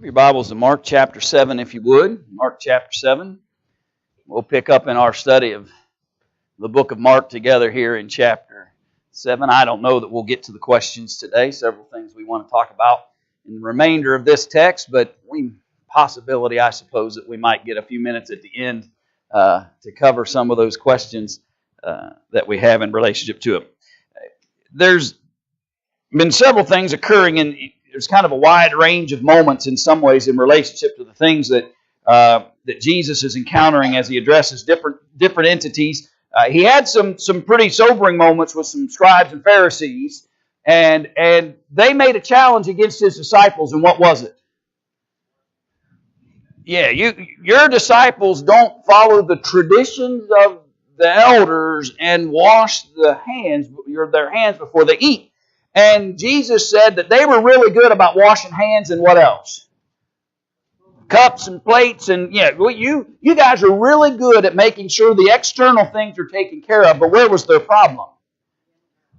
Your Bibles to Mark chapter 7, if you would. Mark chapter 7. We'll pick up in our study of the book of Mark together here in chapter 7. I don't know that we'll get to the questions today. Several things we want to talk about in the remainder of this text, but possibility, I suppose, that we might get a few minutes at the end to cover some of those questions that we have in relationship to it. There's been several things occurring there's kind of a wide range of moments in some ways in relationship to the things that that Jesus is encountering as he addresses different entities. He had some pretty sobering moments with some scribes and Pharisees, and they made a challenge against his disciples. And what was it? Yeah, your disciples don't follow the traditions of the elders and wash their hands before they eat. And Jesus said that they were really good about washing hands and what else? Cups and plates and you guys are really good at making sure the external things are taken care of, but where was their problem?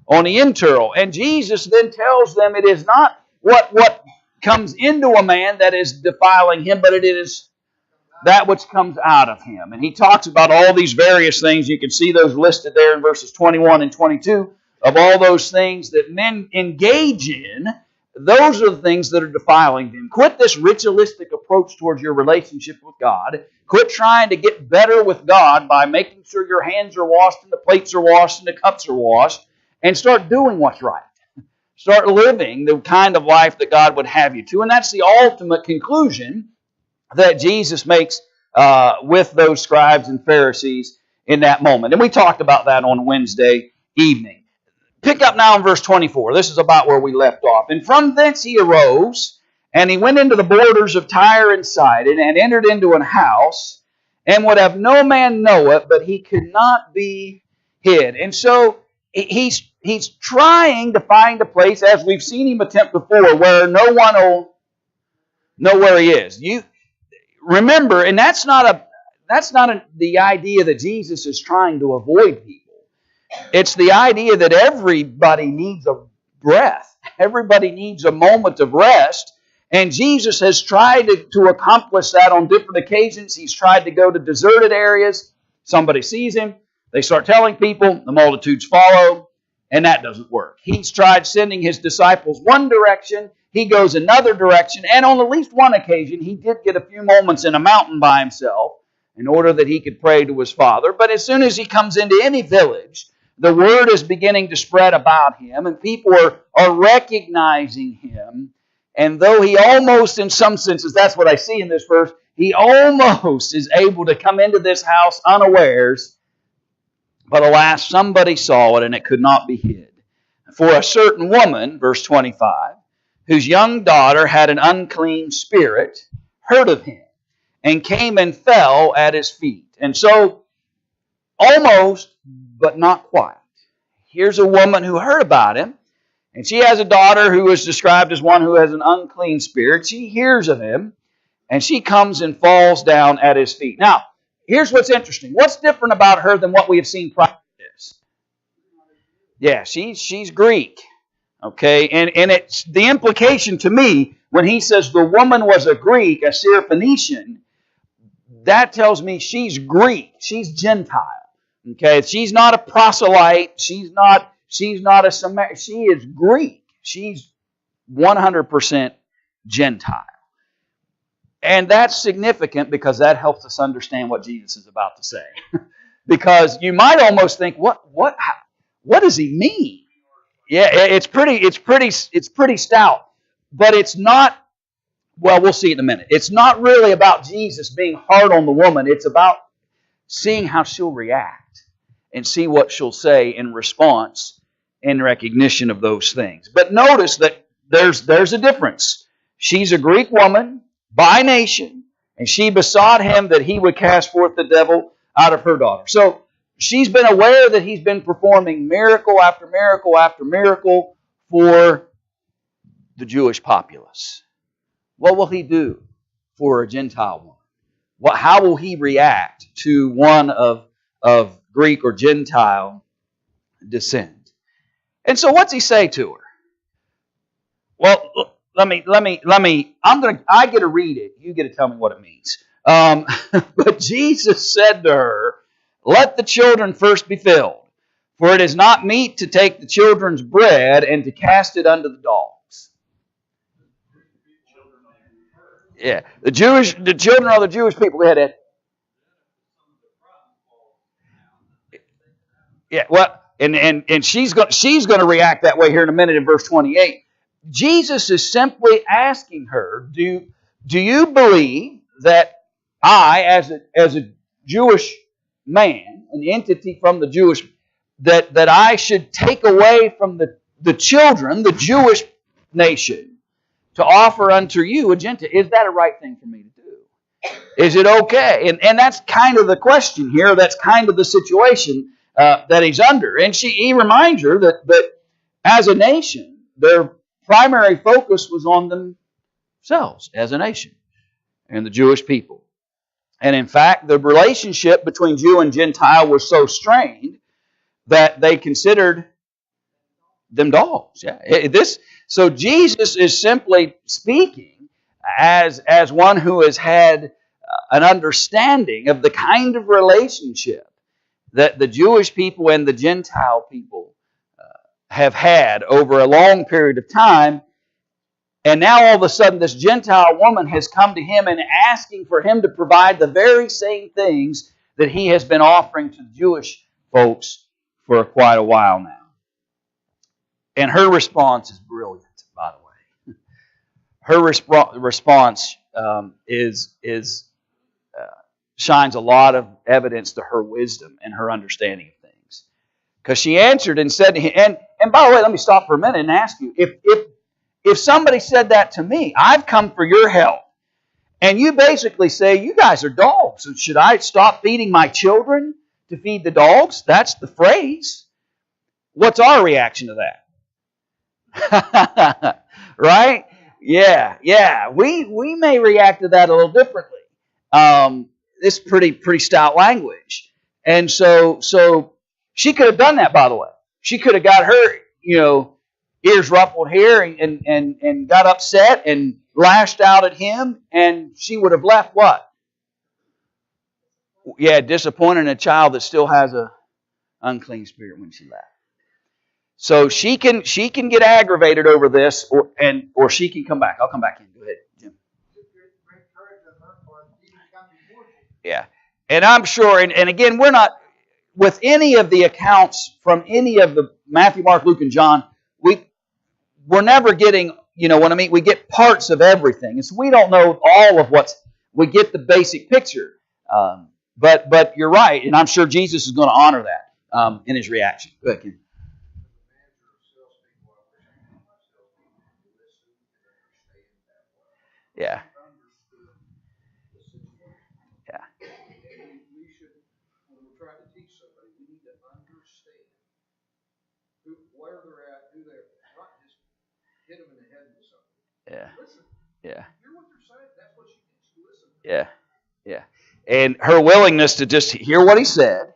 On the internal. And Jesus then tells them it is not what comes into a man that is defiling him, but it is that which comes out of him. And he talks about all these various things. You can see those listed there in verses 21 and 22. Of all those things that men engage in, those are the things that are defiling them. Quit this ritualistic approach towards your relationship with God. Quit trying to get better with God by making sure your hands are washed and the plates are washed and the cups are washed, and start doing what's right. Start living the kind of life that God would have you to. And that's the ultimate conclusion that Jesus makes with those scribes and Pharisees in that moment. And we talked about that on Wednesday evening. Pick up now in verse 24. This is about where we left off. And from thence he arose, and he went into the borders of Tyre and Sidon, and entered into an house, and would have no man know it, but he could not be hid. And so he's trying to find a place, as we've seen him attempt before, where no one will know where he is. You remember, and that's not the idea that Jesus is trying to avoid people. It's the idea that everybody needs a breath. Everybody needs a moment of rest. And Jesus has tried to accomplish that on different occasions. He's tried to go to deserted areas. Somebody sees him. They start telling people. The multitudes follow. And that doesn't work. He's tried sending his disciples one direction. He goes another direction. And on at least one occasion, he did get a few moments in a mountain by himself in order that he could pray to his Father. But as soon as he comes into any village, the word is beginning to spread about him, and people are recognizing him. And though he almost, in some senses, that's what I see in this verse, he almost is able to come into this house unawares. But alas, somebody saw it, and it could not be hid. For a certain woman, verse 25, whose young daughter had an unclean spirit, heard of him, and came and fell at his feet. And so, almost, but not quite. Here's a woman who heard about him, and she has a daughter who is described as one who has an unclean spirit. She hears of him, and she comes and falls down at his feet. Now, here's what's interesting. What's different about her than what we have seen prior to this? Yeah, she's Greek. Okay, and it's the implication to me when he says the woman was a Greek, a Syrophoenician, that tells me she's Greek, she's Gentile. Okay, she's not a proselyte. She's not a Samaritan. She is Greek. She's 100% Gentile. And that's significant because that helps us understand what Jesus is about to say. Because you might almost think, what does he mean? Yeah, it's pretty stout. But it's not, well, we'll see in a minute. It's not really about Jesus being hard on the woman. It's about seeing how she'll react and see what she'll say in response in recognition of those things. But notice that there's a difference. She's a Greek woman by nation, and she besought him that he would cast forth the devil out of her daughter. So she's been aware that he's been performing miracle after miracle after miracle for the Jewish populace. What will he do for a Gentile woman? How will he react to one of Greek or Gentile descent? And so what's he say to her? Well, I get to read it. You get to tell me what it means. But Jesus said to her, "Let the children first be filled, for it is not meet to take the children's bread and to cast it unto the dogs." Yeah, the children are the Jewish people. Go ahead, Ed. Yeah, well, and she's going to react that way here in a minute in verse 28. Jesus is simply asking her, do you believe that I, as a Jewish man, an entity from the Jewish, that I should take away from the children, the Jewish nation, to offer unto you a Gentile? Is that a right thing for me to do? Is it okay? And that's kind of the question here. That's kind of the situation that he's under. And he reminds her that as a nation, their primary focus was on themselves as a nation and the Jewish people. And in fact, the relationship between Jew and Gentile was so strained that they considered them dogs. Yeah. So Jesus is simply speaking as one who has had an understanding of the kind of relationship that the Jewish people and the Gentile people have had over a long period of time. And now all of a sudden this Gentile woman has come to him and asking for him to provide the very same things that he has been offering to the Jewish folks for quite a while now. And her response is brilliant, by the way. Her response shines a lot of evidence to her wisdom and her understanding of things. Because she answered and said to him, and by the way, let me stop for a minute and ask you, if somebody said that to me, I've come for your help, and you basically say, you guys are dogs, so should I stop feeding my children to feed the dogs? That's the phrase. What's our reaction to that? Right? Yeah. We may react to that a little differently. It's pretty stout language. And so she could have done that, by the way. She could have got her, ears ruffled here and got upset and lashed out at him, and she would have left what? Yeah, disappointing a child that still has a unclean spirit when she left. So she can get aggravated over this, or she can come back. I'll come back in. Go ahead, Jim. Yeah. And I'm sure, and again, we're not, with any of the accounts from any of the Matthew, Mark, Luke, and John, we're never getting, what I mean? We get parts of everything. And so we don't know all of we get the basic picture. But you're right, and I'm sure Jesus is going to honor that in his reaction. Go ahead, Ken. Yeah. Yeah. We should, when we're trying to teach somebody, we need to understand where they're at, who they're, not just hit them in the head with something. Yeah. Listen. Yeah. Hear what they're saying. That's what she needs to listen to. Yeah. And her willingness to just hear what he said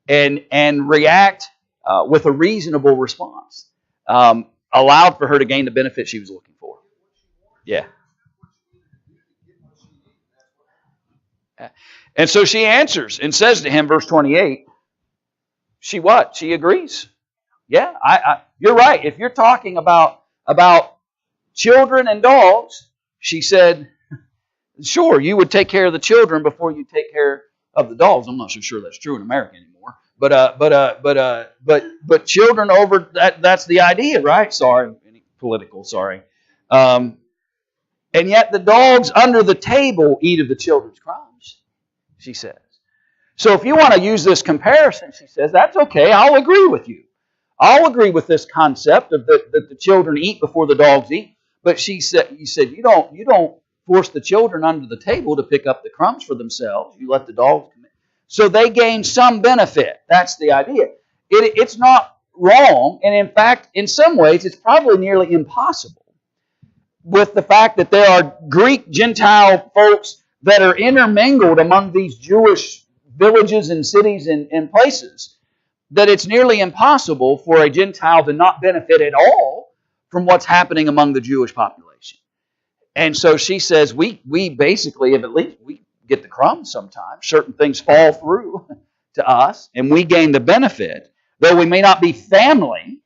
and react with a reasonable response allowed for her to gain the benefit she was looking for. Yeah. And so she answers and says to him, verse 28, she what? She agrees. Yeah, you're right. If you're talking about children and dogs, she said, sure, you would take care of the children before you take care of the dogs. I'm not so sure that's true in America anymore. But children over that's the idea, right? Sorry, political. Sorry. And yet the dogs under the table eat of the children's crumbs, she says. So if you want to use this comparison, she says, that's okay. I'll agree with you. I'll agree with this concept of that the children eat before the dogs eat. But you said you don't force the children under the table to pick up the crumbs for themselves. You let the dogs come in. So they gain some benefit. That's the idea. It's not wrong, and in fact, in some ways, it's probably nearly impossible with the fact that there are Greek Gentile folks that are intermingled among these Jewish villages and cities and places, that it's nearly impossible for a Gentile to not benefit at all from what's happening among the Jewish population. And so she says, we basically, if at least we get the crumbs sometimes, certain things fall through to us, and we gain the benefit. Though we may not be family,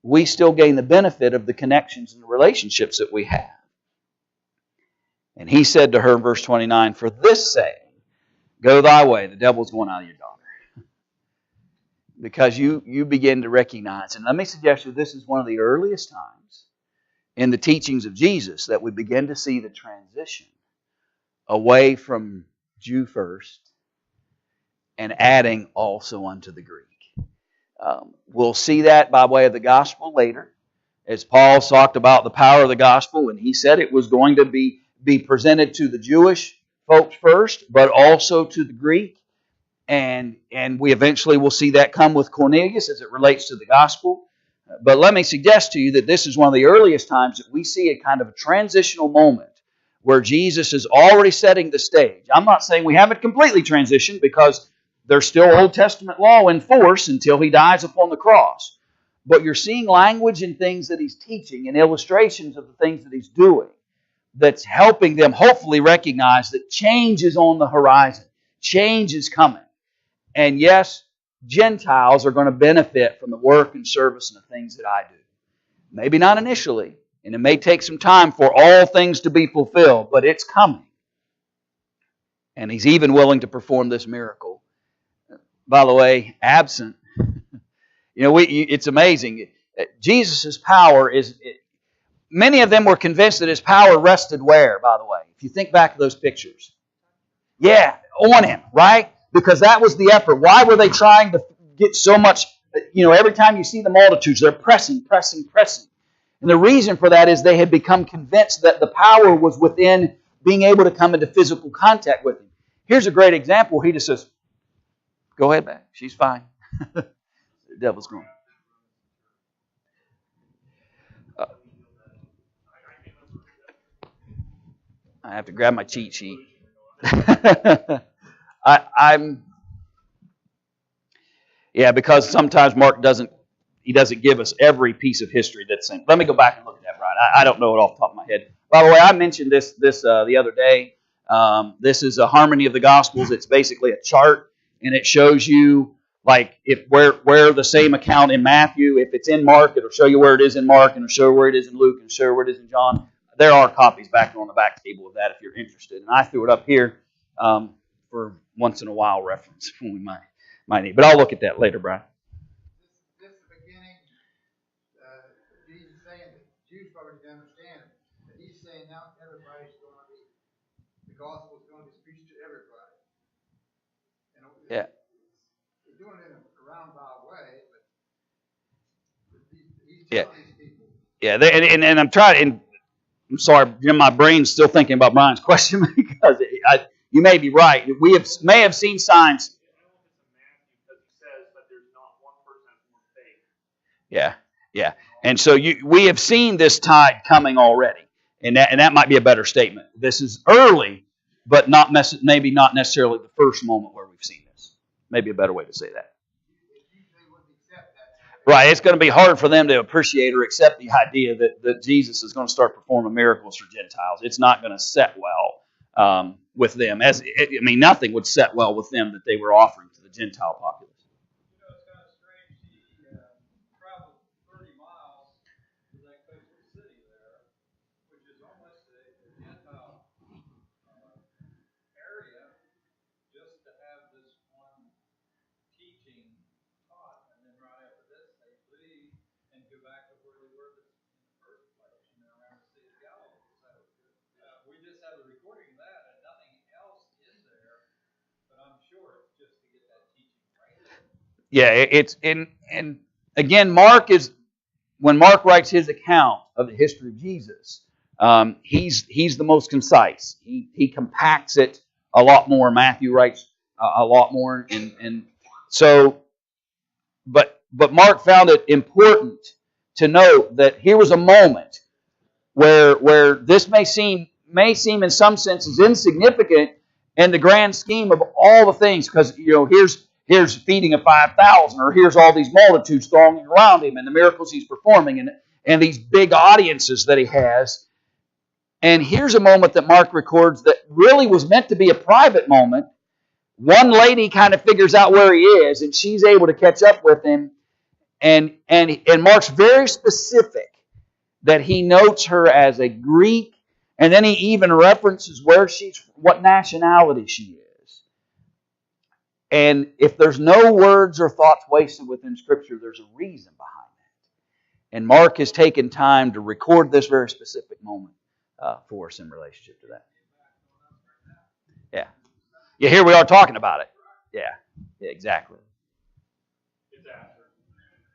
we still gain the benefit of the connections and the relationships that we have. And he said to her in verse 29, for this saying, go thy way, the devil's going out of your daughter. Because you begin to recognize, and let me suggest you this is one of the earliest times in the teachings of Jesus that we begin to see the transition away from Jew first and adding also unto the Greek. We'll see that by way of the gospel later, as Paul talked about the power of the gospel, and he said it was going to be presented to the Jewish folks first, but also to the Greek. And we eventually will see that come with Cornelius as it relates to the gospel. But let me suggest to you that this is one of the earliest times that we see a kind of a transitional moment where Jesus is already setting the stage. I'm not saying we haven't completely transitioned, because there's still Old Testament law in force until He dies upon the cross. But you're seeing language and things that He's teaching and illustrations of the things that He's doing that's helping them hopefully recognize that change is on the horizon. Change is coming. And yes, Gentiles are going to benefit from the work and service and the things that I do. Maybe not initially, and it may take some time for all things to be fulfilled, but it's coming. And He's even willing to perform this miracle. By the way, absent. It's amazing. Jesus' power is... Many of them were convinced that His power rested where, by the way? If you think back to those pictures. Yeah, on Him, right? Because that was the effort. Why were they trying to get so much? Every time you see the multitudes, they're pressing. And the reason for that is they had become convinced that the power was within being able to come into physical contact with Him. Here's a great example. He just says, go ahead, back. She's fine. The devil's gone. I have to grab my cheat sheet. Because sometimes Mark doesn't give us every piece of history that's in. Let me go back and look at that, Brian. I don't know it off the top of my head. By the way, I mentioned this the other day. This is a Harmony of the Gospels. It's basically a chart, and it shows you where the same account in Matthew. If it's in Mark, it'll show you where it is in Mark, and it'll show you where it is in Luke, and show you where it is in John. There are copies back on the back table of that if you're interested. And I threw it up here for once in a while reference when we might need. But I'll look at that later, Brian. This is the beginning, Jesus saying that Jews probably didn't understand it. But He's saying now everybody's going to be, the gospel is going to be preached to everybody. He's doing it in a roundabout way, but He's telling these people. Yeah, and I'm trying. I'm sorry, my brain's still thinking about Brian's question because you may be right. We may have seen signs. Yeah. And so we have seen this tide coming already, and that might be a better statement. This is early, but maybe not necessarily the first moment where we've seen this. Maybe a better way to say that. Right, it's going to be hard for them to appreciate or accept the idea that Jesus is going to start performing miracles for Gentiles. It's not going to set well with them. Nothing would set well with them that they were offering to the Gentile populace. It's kind of strange. He traveled 30 miles to that coastal city there, which is almost a Gentile area, just to have this one teaching taught, and then right after this they flee and go back to where they were in the first place, around the Sea of Galilee. So we just have a recording of that, and nothing else is there. But I'm sure it's just to get that teaching right there. Yeah, it's and again, when Mark writes his account of the history of Jesus, he's the most concise. He compacts it a lot more. Matthew writes a lot more, and so, but Mark found it important to note that here was a moment where this may seem in some senses insignificant in the grand scheme of all the things, because here's feeding of 5,000, or here's all these multitudes thronging around Him, and the miracles He's performing, and these big audiences that he has. And here's a moment that Mark records that really was meant to be a private moment. One lady kind of figures out where he is, and she's able to catch up with him. And Mark's very specific that he notes her as a Greek, and then he even references what nationality she is. And if there's no words or thoughts wasted within Scripture, there's a reason behind that. And Mark has taken time to record this very specific moment for us in relationship to that. Yeah. Yeah, here we are talking about it. Yeah, exactly. It's after.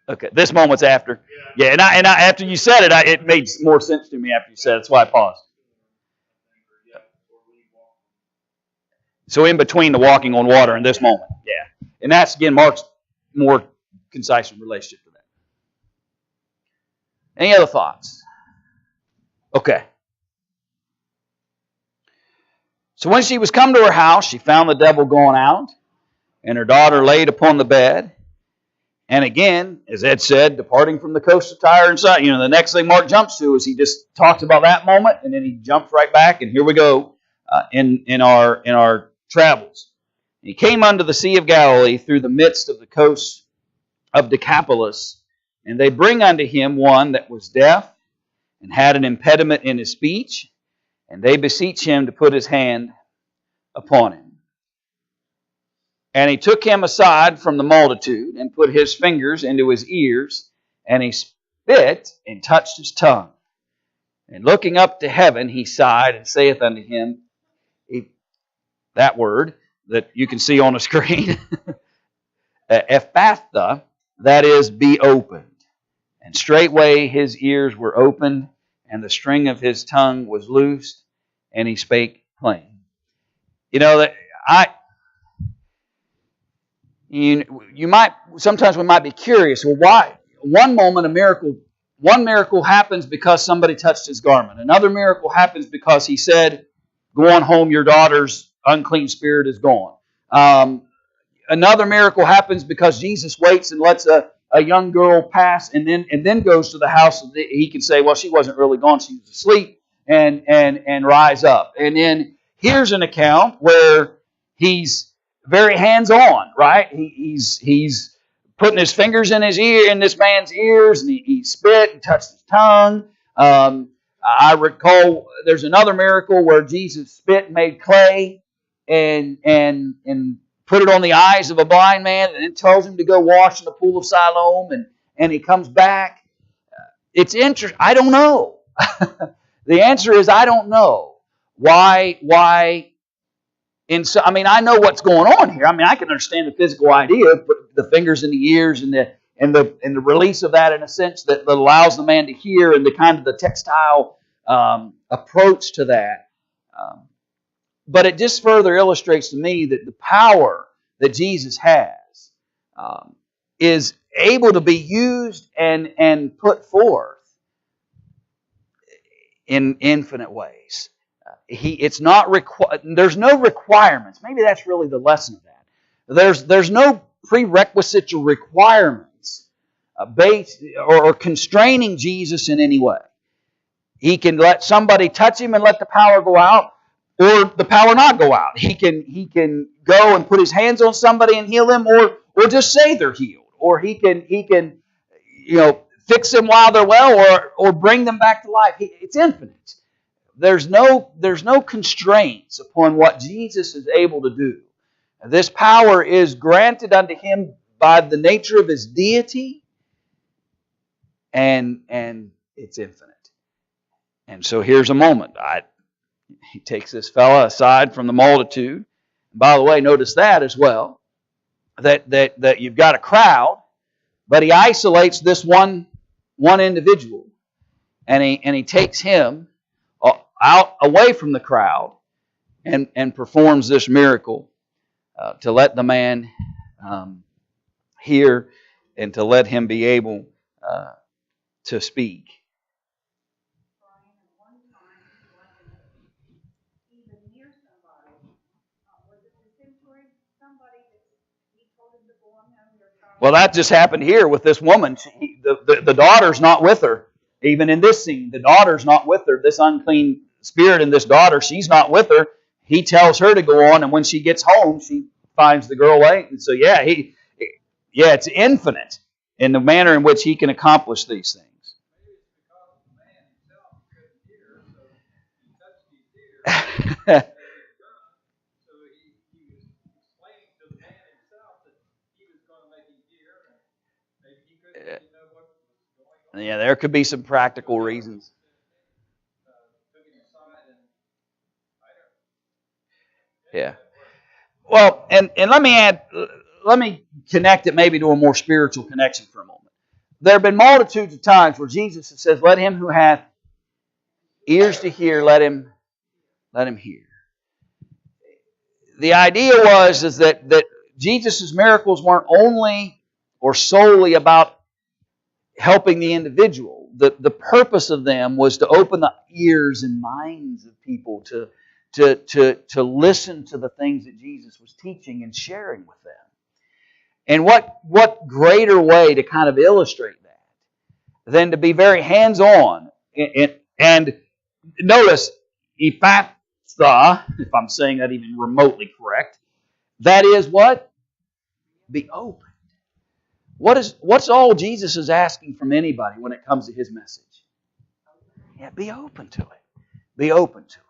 Okay, this moment's after. Yeah, and I after you said it, it made more sense to me after you said it. That's why I paused. So in between the walking on water and this moment, yeah. And that's, again, Mark's more concise in relationship to that. Any other thoughts? Okay. So when she was come to her house, she found the devil gone out, and her daughter laid upon the bed. And again, as Ed said, departing from the coast of Tyre and Sidon. The next thing Mark jumps to is he just talks about that moment, and then he jumps right back, and here we go in our travels. He came unto the Sea of Galilee through the midst of the coast of Decapolis, and they bring unto him one that was deaf and had an impediment in his speech, and they beseech him to put his hand upon him. And he took him aside from the multitude, and put his fingers into his ears, and he spit and touched his tongue. And looking up to heaven, he sighed and saith unto him, that word that you can see on the screen, Ephphatha, that is, be opened. And straightway his ears were opened, and the string of his tongue was loosed, and he spake plain. Sometimes we might be curious, well, why? One miracle happens because somebody touched his garment. Another miracle happens because he said, go on home, your daughter's unclean spirit is gone. Another miracle happens because Jesus waits and lets a young girl pass and then goes to the house. He can say, well, she wasn't really gone, she was asleep, and rise up. And then here's an account where he's very hands-on, right? He's putting his fingers in this man's ears, and he spit and touched his tongue. I recall there's another miracle where Jesus spit and made clay and put it on the eyes of a blind man, and then tells him to go wash in the pool of Siloam, and he comes back. It's interesting. I don't know. The answer is I don't know. Why? I know what's going on here. I can understand the physical idea, but the fingers in the ears and the release of that in a sense that allows the man to hear, and the kind of the textile approach to that. But it just further illustrates to me that the power that Jesus has is able to be used and put forth in infinite ways. There's no requirements. Maybe that's really the lesson of that. There's no prerequisite or requirements based or constraining Jesus in any way. He can let somebody touch him and let the power go out, or the power not go out. He can go and put his hands on somebody and heal them, or just say they're healed, or he can fix them while they're well, or bring them back to life. It's infinite. There's no constraints upon what Jesus is able to do. This power is granted unto him by the nature of his deity, and it's infinite. And so here's a moment. He takes this fella aside from the multitude. And by the way, notice that as well, that you've got a crowd, but he isolates this one individual, and he takes him out away from the crowd and performs this miracle to let the man hear and to let him be able to speak. Well, that just happened here with this woman. The daughter's not with her Even in this scene, the daughter's not with her. This unclean spirit in this daughter, she's not with her. He tells her to go on, and when she gets home, she finds the girl late. And so, it's infinite in the manner in which he can accomplish these things. Maybe it's because the man himself couldn't hear, so he touched his ear. So he was explaining to the man himself that he was going to make him hear, and maybe he couldn't know what was going on. Yeah, there could be some practical reasons. Took him aside, and I don't. Yeah. Well, and let me connect it maybe to a more spiritual connection for a moment. There have been multitudes of times where Jesus says, "Let him who hath ears to hear, let him hear." The idea is that Jesus' miracles weren't only or solely about helping the individual. The purpose of them was to open the ears and minds of people to listen to the things that Jesus was teaching and sharing with them. And what greater way to kind of illustrate that than to be very hands-on. And notice, epaphtha, if I'm saying that even remotely correct, that is what? Be open. What's all Jesus is asking from anybody when it comes to His message? Yeah, be open to it. Be open to it.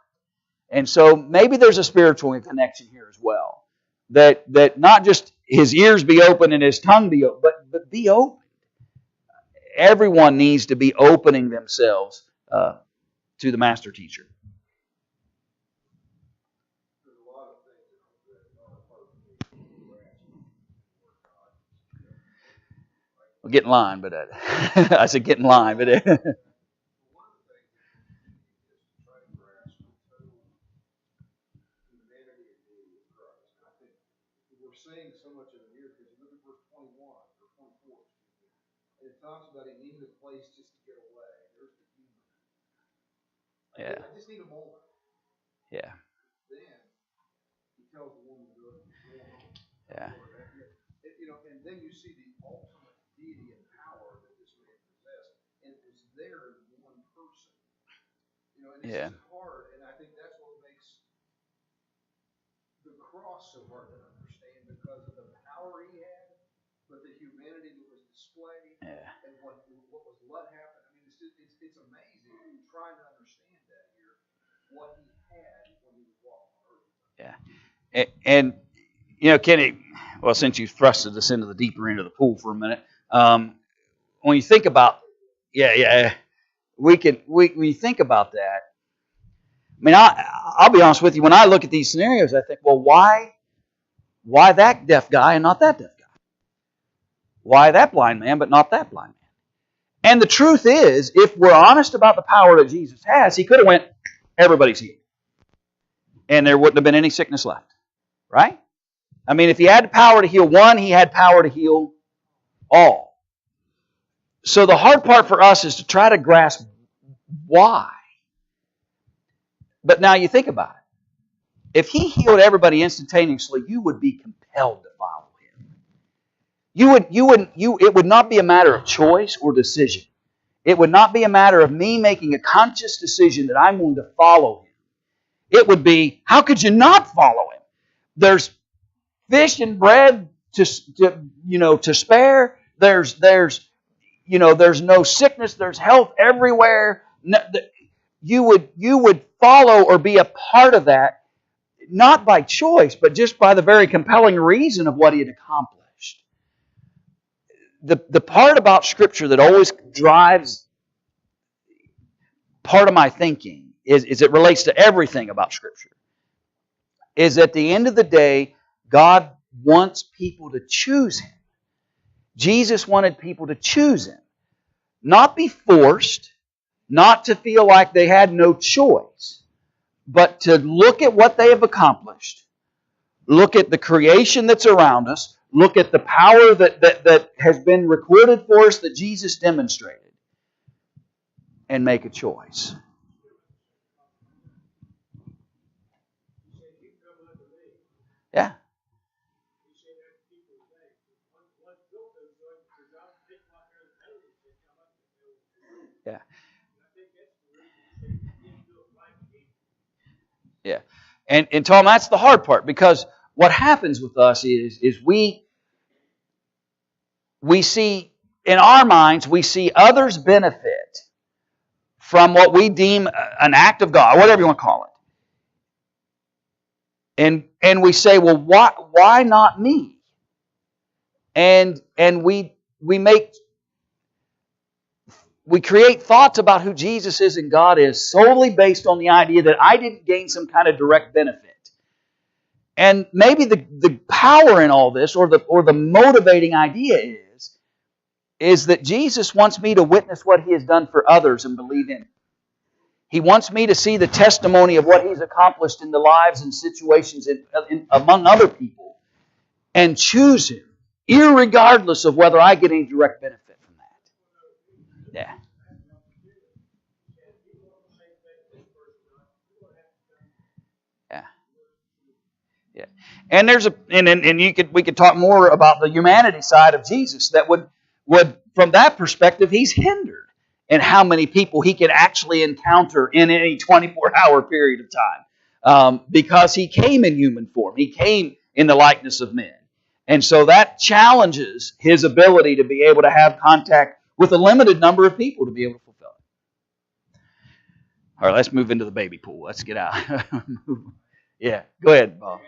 And so maybe there's a spiritual connection here as well. That not just his ears be open and his tongue be open, but be open. Everyone needs to be opening themselves to the master teacher. Well, get in line, but I said get in line, but saying so much of it here because you look at verse 21 or 24, and it talks about he needed a place just to get away. There's the human. Yeah. I just need a moment. Yeah. Then he tells the woman to go home. Yeah. And then you see the ultimate deity and power that this man possessed, and it was there in one person. And it's just hard, and I think that's what makes the cross so hard to understand because of the power he had, but the humanity that was displayed, and what was let happen. I mean, it's amazing trying to understand that here, what he had when he was walking on earth. Yeah, and Kenny, well, since you thrusted us into the deeper end of the pool for a minute, when you think about, when you think about that. I mean, I'll be honest with you. When I look at these scenarios, I think, well, why that deaf guy and not that deaf guy? Why that blind man but not that blind man? And the truth is, if we're honest about the power that Jesus has, he could have went, everybody's healed. And there wouldn't have been any sickness left. Right? I mean, if he had the power to heal one, he had power to heal all. So the hard part for us is to try to grasp why. But now you think about it. If he healed everybody instantaneously, you would be compelled to follow him. It would not be a matter of choice or decision. It would not be a matter of me making a conscious decision that I'm going to follow him. It would be, how could you not follow him? There's fish and bread to spare. There's no sickness. There's health everywhere. You would follow or be a part of that, not by choice, but just by the very compelling reason of what he had accomplished. The part about Scripture that always drives part of my thinking is it relates to everything about Scripture, is at the end of the day, God wants people to choose Him. Jesus wanted people to choose Him. Not be forced, not to feel like they had no choice, but to look at what they have accomplished, look at the creation that's around us, look at the power that has been recorded for us that Jesus demonstrated, and make a choice. Yeah. Yeah. Yeah. And Tom, that's the hard part, because what happens with us is we see, in our minds, we see others benefit from what we deem an act of God, whatever you want to call it. And we say, well, why not me? And we create thoughts about who Jesus is and God is solely based on the idea that I didn't gain some kind of direct benefit. And maybe the power in all this, or the motivating idea is that Jesus wants me to witness what He has done for others and believe in Him. He wants me to see the testimony of what He's accomplished in the lives and situations among other people, and choose Him, irregardless of whether I get any direct benefit from that. Yeah. Yeah. And we could talk more about the humanity side of Jesus that would from that perspective, He's hindered in how many people He can actually encounter in any 24-hour period of time, because He came in human form. He came in the likeness of men. And so that challenges His ability to be able to have contact with a limited number of people to be able to fulfill it. All right, let's move into the baby pool. Let's get out. Yeah, go ahead, Bob.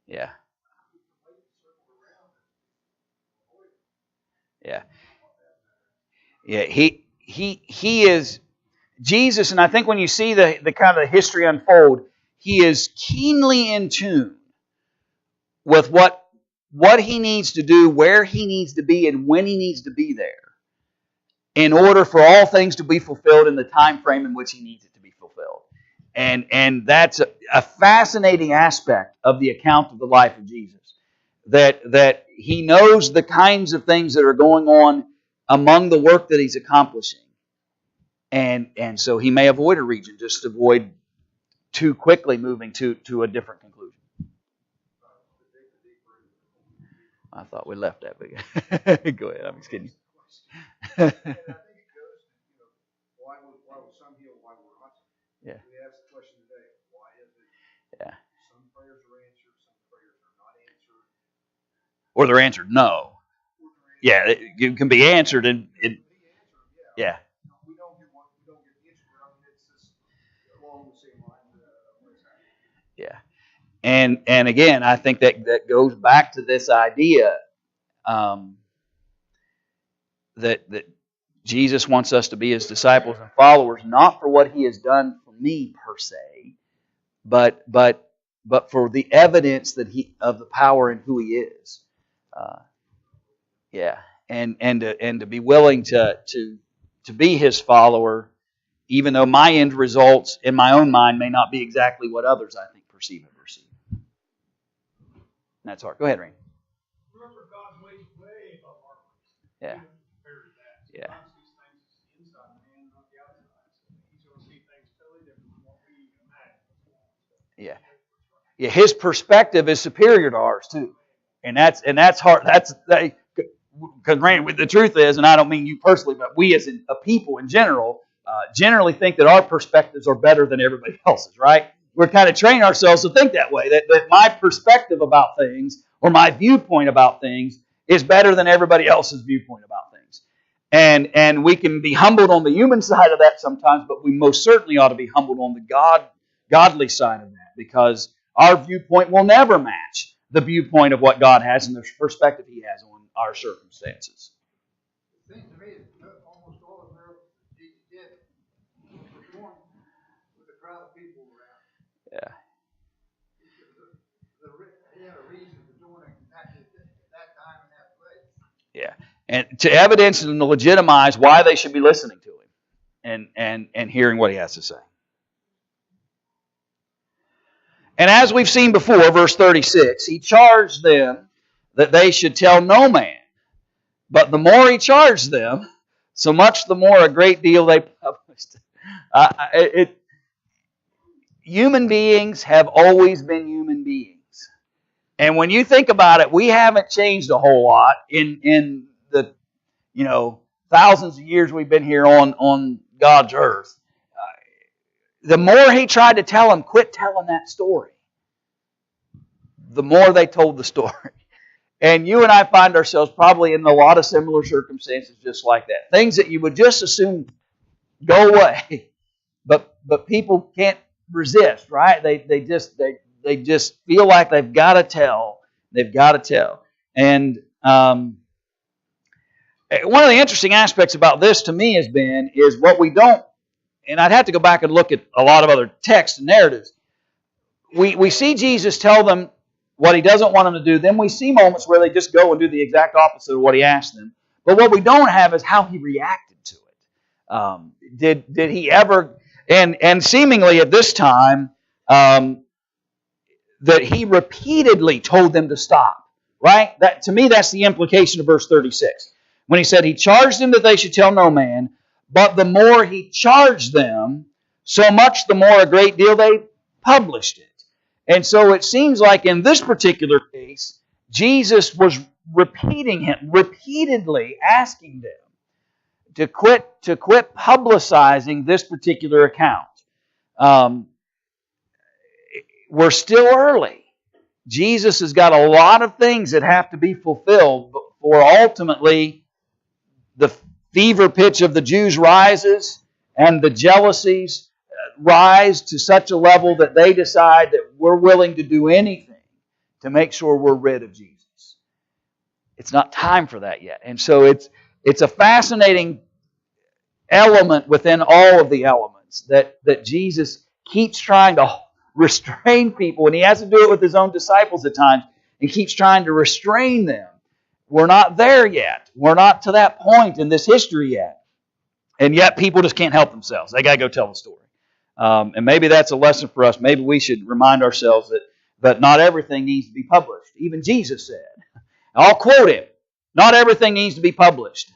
Yeah. Yeah. Yeah. He is Jesus, and I think when you see the kind of the history unfold, He is keenly in tune with what He needs to do, where He needs to be, and when He needs to be there, in order for all things to be fulfilled in the time frame in which He needs it to be fulfilled. And that's a fascinating aspect of the account of the life of Jesus. That He knows the kinds of things that are going on among the work that He's accomplishing. And so He may avoid a region, just avoid too quickly moving to a different conclusion. I thought we left that big. Go ahead, I'm just kidding. I think it goes to, why will some heal, why will not? Yeah. We asked the question today, why is it? Yeah. Some prayers are answered, some prayers are not answered. Or they're answered no. Yeah, it can be answered and yeah. We don't get the answer. I mean, it's just along the same lines what is happening. Yeah. And again, I think that goes back to this idea that Jesus wants us to be His disciples and followers, not for what He has done for me per se, but for the evidence that of the power in who He is. Yeah, and to be willing to be His follower, even though my end results in my own mind may not be exactly what others, I think, perceive and receive. That's hard. Go ahead, Rain. Remember, God's ways way above our ways. Yeah. Yeah. God sees things inside the man, not the outside. So He's going to see things totally different from what we imagine. Yeah. Yeah. His perspective is superior to ours too, and that's hard. Because Rain, the truth is, and I don't mean you personally, but we as a people in general, generally think that our perspectives are better than everybody else's. Right? We're kind of training ourselves to think that way, that my perspective about things or my viewpoint about things is better than everybody else's viewpoint about things. And we can be humbled on the human side of that sometimes, but we most certainly ought to be humbled on the godly side of that, because our viewpoint will never match the viewpoint of what God has and the perspective He has on our circumstances. It seems to me that almost all of the miracles that Jesus did performed with a crowd of people around. Yeah. He had a reason for doing it at that time and that place. Yeah. And to evidence and legitimize why they should be listening to Him and hearing what He has to say. And as we've seen before, verse 36, He charged them that they should tell no man. But the more He charged them, so much the more a great deal they published. Human beings have always been human beings. And when you think about it, we haven't changed a whole lot in the thousands of years we've been here on God's earth. The more he tried to tell them, quit telling that story, the more they told the story. And you and I find ourselves probably in a lot of similar circumstances just like that. Things that you would just assume go away. But people can't resist, right? They just feel like they've got to tell. They've got to tell. And one of the interesting aspects about this to me is what we don't, and I'd have to go back and look at a lot of other texts and narratives. We see Jesus tell them what he doesn't want them to do. Then we see moments where they just go and do the exact opposite of what he asked them. But what we don't have is how he reacted to it. Did he ever, and seemingly at this time, that he repeatedly told them to stop, right? That, to me, that's the implication of verse 36. When he said he charged them that they should tell no man, but the more he charged them, so much the more a great deal they published it. And so it seems like in this particular case, Jesus was repeatedly asking them to quit publicizing this particular account. We're still early. Jesus has got a lot of things that have to be fulfilled before ultimately the fever pitch of the Jews rises and the jealousies rise to such a level that they decide that we're willing to do anything to make sure we're rid of Jesus. It's not time for that yet. And so it's a fascinating element within all of the elements that Jesus keeps trying to restrain people, and he has to do it with his own disciples at times, and keeps trying to restrain them. We're not there yet. We're not to that point in this history yet. And yet people just can't help themselves. They got to go tell the story. And maybe that's a lesson for us. Maybe we should remind ourselves that not everything needs to be published. Even Jesus said, I'll quote him, not everything needs to be published.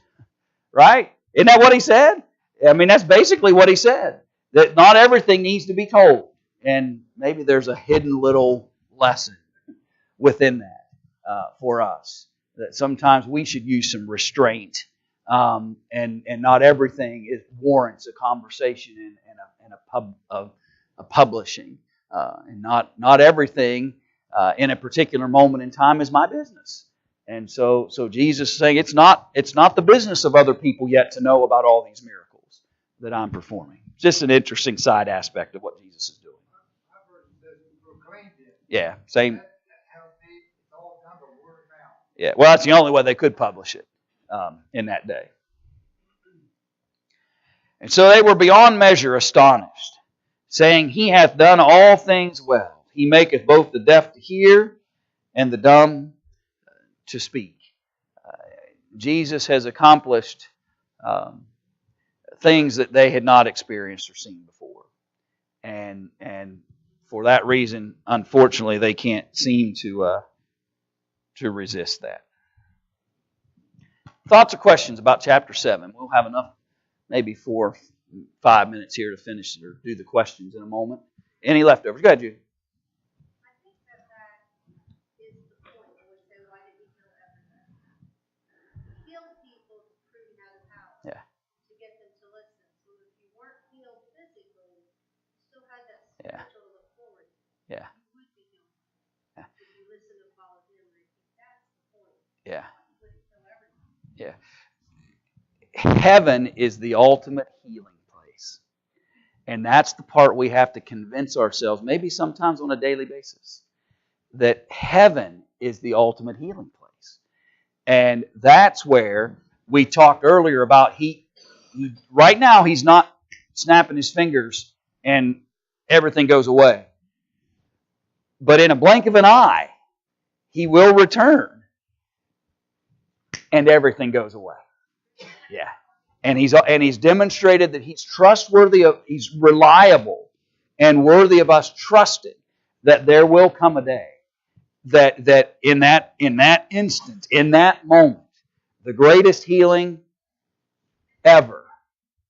Right? Isn't that what he said? I mean, that's basically what he said. That not everything needs to be told. And maybe there's a hidden little lesson within that for us. That sometimes we should use some restraint. And not everything warrants a conversation and a publishing. And not everything in a particular moment in time is my business. And so Jesus is saying it's not the business of other people yet to know about all these miracles that I'm performing. Just an interesting side aspect of what Jesus is doing. Yeah, same. Yeah, well, that's the only way they could publish it in that day. And so they were beyond measure astonished, saying, He hath done all things well. He maketh both the deaf to hear and the dumb to speak. Jesus has accomplished things that they had not experienced or seen before. And for that reason, unfortunately, they can't seem to resist that. Thoughts or questions about chapter 7? We'll have enough, maybe 4 or 5 minutes here to finish or do the questions in a moment. Any leftovers? Go ahead, Judy. I think that is the point when we say, why did he heal everything? He healed people to prove he had the power. Yeah. To get them to listen. So if you weren't healed physically, you still had that spiritual to look forward to. Yeah. You would be healed. Yeah. If you listen and follow him, I think that's the point. Yeah. He wouldn't heal everything. Yeah. Heaven is the ultimate healing place. And that's the part we have to convince ourselves, maybe sometimes on a daily basis, that heaven is the ultimate healing place. And that's where we talked earlier about right now he's not snapping his fingers and everything goes away. But in a blink of an eye, he will return and everything goes away. Yeah. And he's demonstrated that he's trustworthy, he's reliable and worthy of us trusting that there will come a day that in that instant, in that moment, the greatest healing ever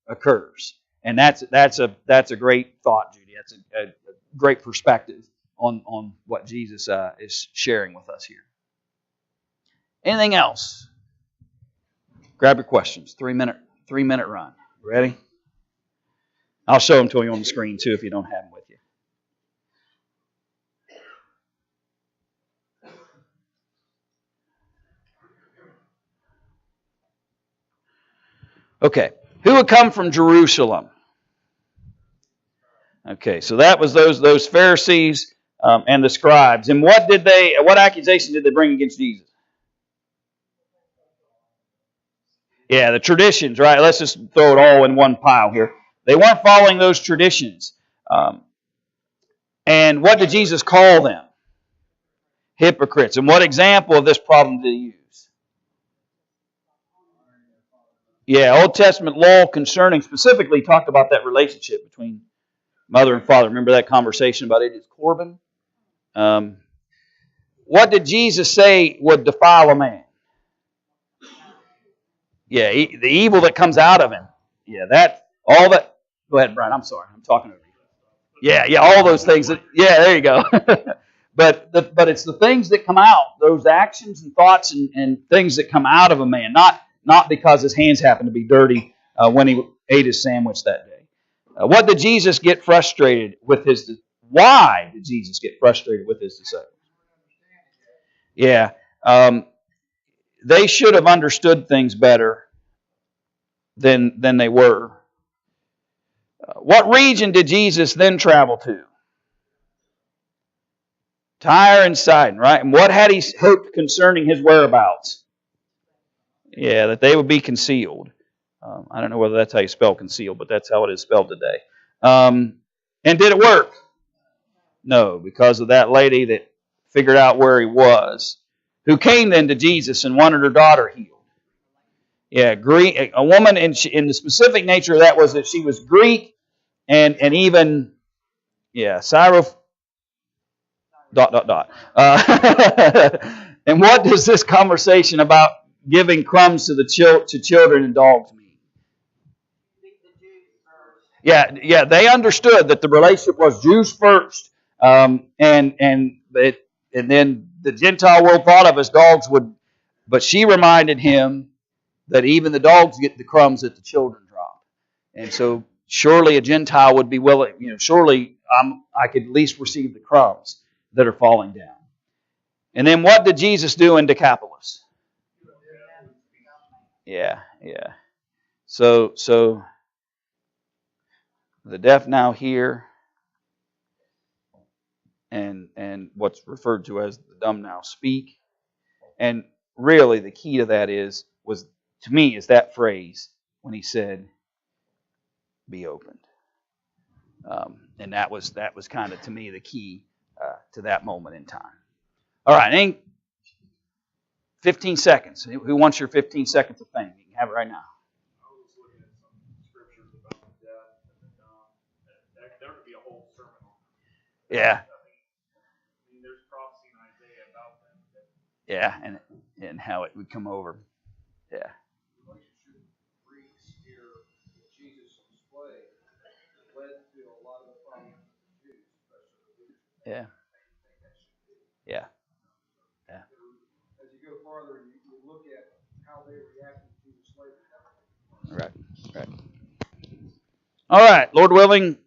occurs. And that's a great thought, Judy. That's a great perspective on what Jesus is sharing with us here. Anything else? Grab your questions. 3-minute run. Ready? I'll show them to you on the screen too if you don't have them with you. Okay. Who would come from Jerusalem? Okay, so that was those Pharisees and the scribes. And what accusation did they bring against Jesus? Yeah, the traditions, right? Let's just throw it all in one pile here. They weren't following those traditions. And what did Jesus call them? Hypocrites. And what example of this problem did he use? Yeah, Old Testament law concerning specifically talked about that relationship between mother and father. Remember that conversation about it is Corban? What did Jesus say would defile a man? Yeah, the evil that comes out of him. Yeah, all that. Go ahead, Brian. I'm sorry. I'm talking over you. Yeah, all those things. Yeah, there you go. But it's the things that come out, those actions and thoughts and things that come out of a man, not because his hands happen to be dirty when he ate his sandwich that day. What did Jesus get frustrated with why did Jesus get frustrated with his disciples? Yeah. They should have understood things better than they were. What region did Jesus then travel to? Tyre and Sidon, right? And what had he hoped concerning his whereabouts? Yeah, that they would be concealed. I don't know whether that's how you spell concealed, but that's how it is spelled today. And did it work? No, because of that lady that figured out where he was, who came then to Jesus and wanted her daughter healed. Yeah, Greek. A woman, in the specific nature of that was that she was Greek and even, Syro. ... And what does this conversation about giving crumbs to children and dogs mean? Yeah, they understood that the relationship was Jews first, and then the Gentile world thought of as dogs would. But she reminded him that even the dogs get the crumbs that the children drop, and so surely a Gentile would be willing. Surely I could at least receive the crumbs that are falling down. And then what did Jesus do in Decapolis? Yeah. So the deaf now hear, and what's referred to as the dumb now speak. And really the key to that is that phrase when he said, "Be opened." And that was kind of, to me, the key to that moment in time. All right, 15 seconds. Who wants your 15 seconds of fame? You can have it right now. I was looking at some scriptures about the death and the dumb. There could be a whole sermon on that. Yeah. I mean, there's prophecy in Isaiah about them. Yeah, and how it would come over. Yeah. Relationship Greeks here with Jesus on display led to a lot of the problems of the Jews, especially the leadership. Yeah. Yeah. As you go farther, you look at how they reacted to the slavery. Right. All right. Lord willing,